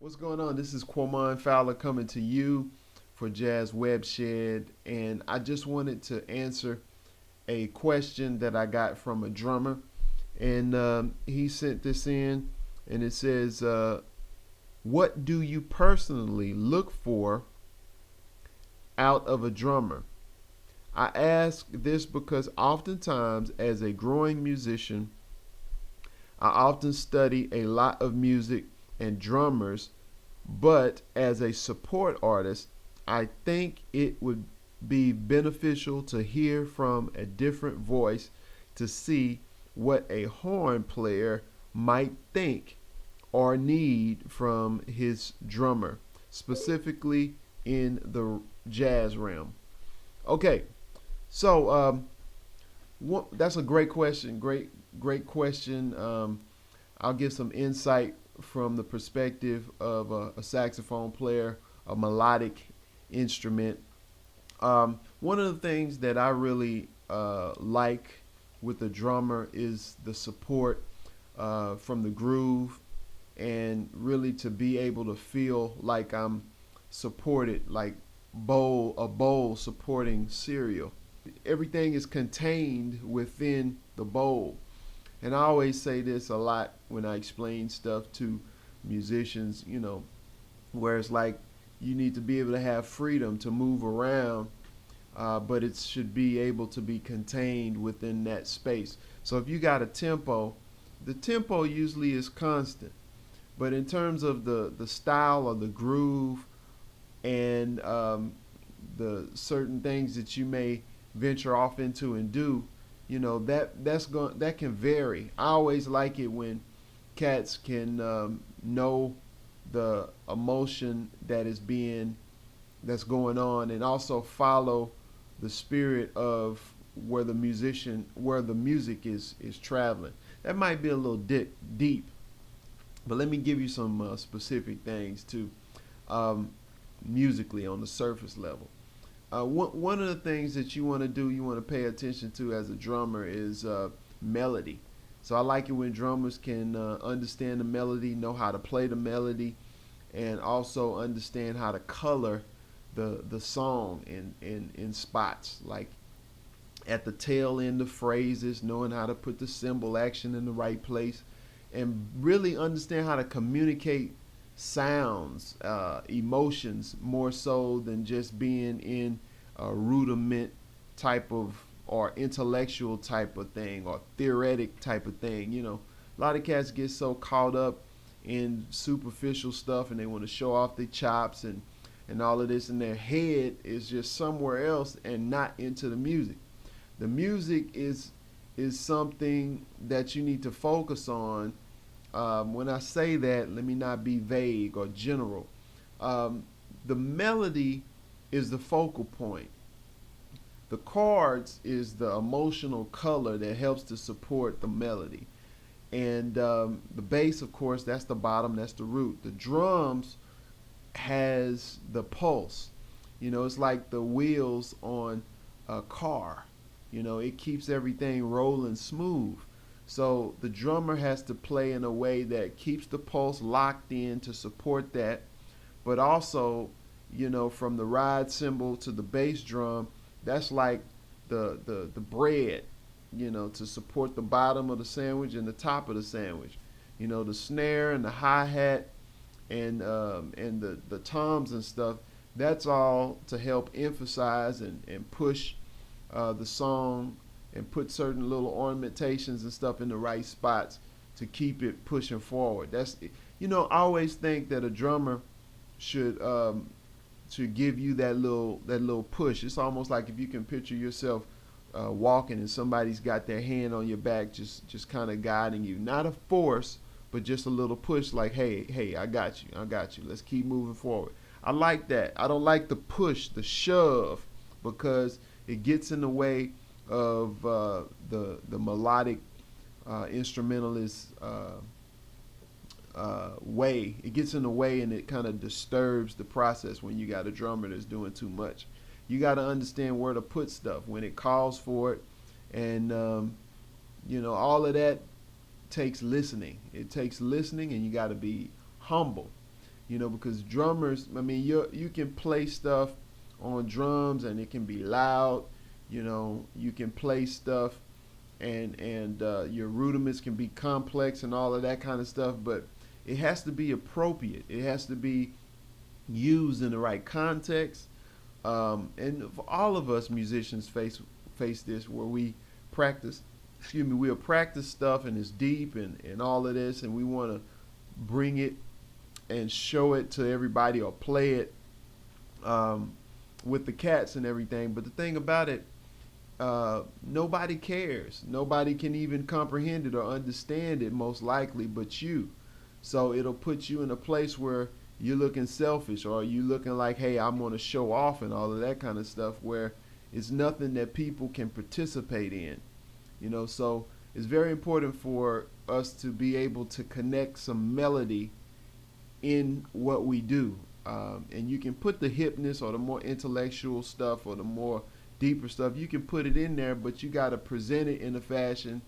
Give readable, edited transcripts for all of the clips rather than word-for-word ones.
What's going on? This is Quamon Fowler coming to you for Jazz Webshed, and I just wanted to answer a question that I got from a drummer, and he sent this in, and it says, "What do you personally look for out of a drummer?" I ask this because oftentimes, as a growing musician, I often study a lot of music and drummers, but as a support artist, I think it would be beneficial to hear from a different voice to see what a horn player might think or need from his drummer, specifically in the jazz realm. Okay, so that's a great question. Great question. I'll give some insight from the perspective of a saxophone player, a melodic instrument. One of the things that I really like with the drummer is the support from the groove, and really to be able to feel like I'm supported, like a bowl supporting cereal. Everything is contained within the bowl. And I always say this a lot when I explain stuff to musicians, where it's like you need to be able to have freedom to move around, but it should be able to be contained within that space. So if you got a tempo, the tempo usually is constant. But in terms of the style or the groove and the certain things that you may venture off into and do, that can vary. I always like it when cats can know the emotion that's going on, and also follow the spirit of where the music is traveling. That might be a little deep, but let me give you some specific things too, musically on the surface level. One of the things that you want to pay attention to as a drummer is melody. So I like it when drummers can understand the melody, know how to play the melody, and also understand how to color the song in spots, like at the tail end of phrases, knowing how to put the cymbal action in the right place, and really understand how to communicate sounds, emotions, more so than just being in a rudiment type of or intellectual type of thing or theoretic type of thing. A lot of cats get so caught up in superficial stuff, and they want to show off their chops and all of this, and their head is just somewhere else and not into the music. The music is something that you need to focus on. When I say that, let me not be vague or general. The melody is the focal point. The chords is the emotional color that helps to support the melody. And the bass, of course, that's the bottom, that's the root. The drums has the pulse. It's like the wheels on a car. It keeps everything rolling smooth. So the drummer has to play in a way that keeps the pulse locked in to support that, but also, from the ride cymbal to the bass drum, that's like the bread, to support the bottom of the sandwich and the top of the sandwich. The snare and the hi hat and the toms and stuff. That's all to help emphasize and push the song, and put certain little ornamentations and stuff in the right spots to keep it pushing forward. I always think that a drummer should give you that little push. It's almost like if you can picture yourself walking and somebody's got their hand on your back, just kind of guiding you, not a force, but just a little push, like, hey, I got you, let's keep moving forward. I like that. I don't like the push, the shove, because it gets in the way of the melodic instrumentalist way. It gets in the way, and it kind of disturbs the process when you got a drummer that's doing too much. You got to understand where to put stuff when it calls for it, and all of that takes listening. It takes listening, and you got to be humble. because drummers, I mean, you can play stuff on drums and it can be loud. You can play stuff and your rudiments can be complex and all of that kind of stuff, but it has to be appropriate. It has to be used in the right context. And for all of us musicians face this where we practice. Excuse me, we'll practice stuff and it's deep and all of this, and we want to bring it and show it to everybody or play it um, with the cats and everything. But the thing about it, nobody cares. Nobody can even comprehend it or understand it, most likely, but you. So it'll put you in a place where you're looking selfish or you looking like, hey, I'm going to show off and all of that kind of stuff, where it's nothing that people can participate in. So it's very important for us to be able to connect some melody in what we do. And you can put the hipness or the more intellectual stuff or the more deeper stuff, you can put it in there, but you got to present it in a fashion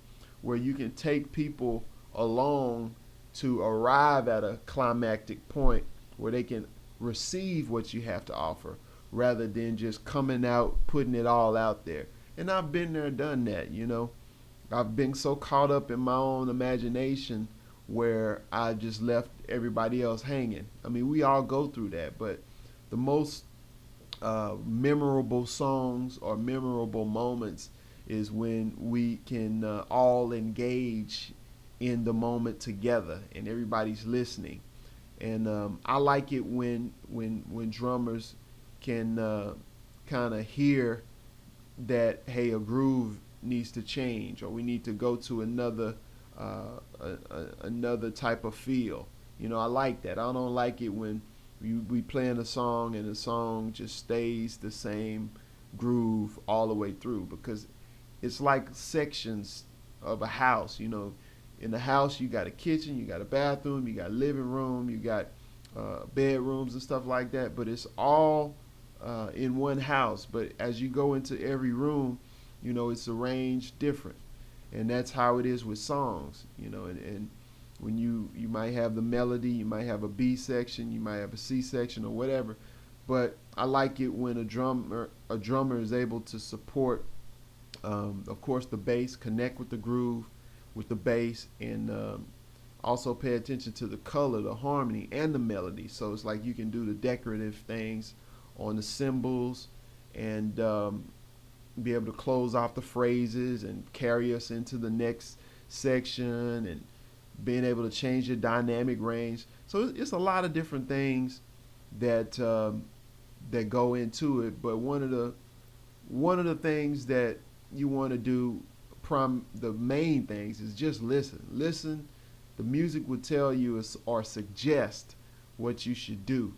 where you can take people along to arrive at a climactic point where they can receive what you have to offer rather than just coming out, putting it all out there. And I've been there, done that. I've been so caught up in my own imagination where I just left everybody else hanging. I mean, we all go through that, but the most memorable songs or memorable moments is when we can all engage in the moment together and everybody's listening. And I like it when drummers can kind of hear that, hey, a groove needs to change or we need to go to another type of feel. I like that. I don't like it when we playing a song and the song just stays the same groove all the way through, because it's like sections of a house. In the house you got a kitchen, you got a bathroom, you got a living room, you got bedrooms and stuff like that, but it's all in one house. But as you go into every room, it's arranged different, and that's how it is with songs. And when you might have the melody, you might have a B section, you might have a C section or whatever, but I like it when a drummer is able to support, of course, the bass, connect with the groove, with the bass, and also pay attention to the color, the harmony, and the melody. So it's like you can do the decorative things on the cymbals and be able to close off the phrases and carry us into the next section, and being able to change your dynamic range. So it's a lot of different things that that go into it. But one of the things that you want to do, the main things, is just listen. The music will tell you or suggest what you should do.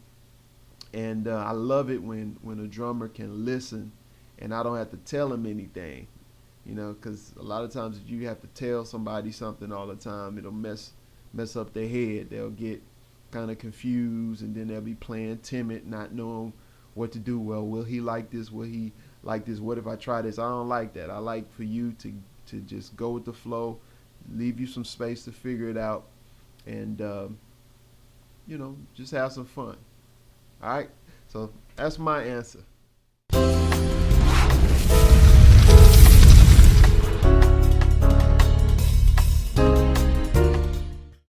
And I love it when a drummer can listen and I don't have to tell him anything. Because a lot of times if you have to tell somebody something all the time, it'll mess up their head. They'll get kind of confused, and then they'll be playing timid, not knowing what to do. Well, will he like this? Will he like this? What if I try this? I don't like that. I like for you to just go with the flow, leave you some space to figure it out, and just have some fun. All right. So that's my answer.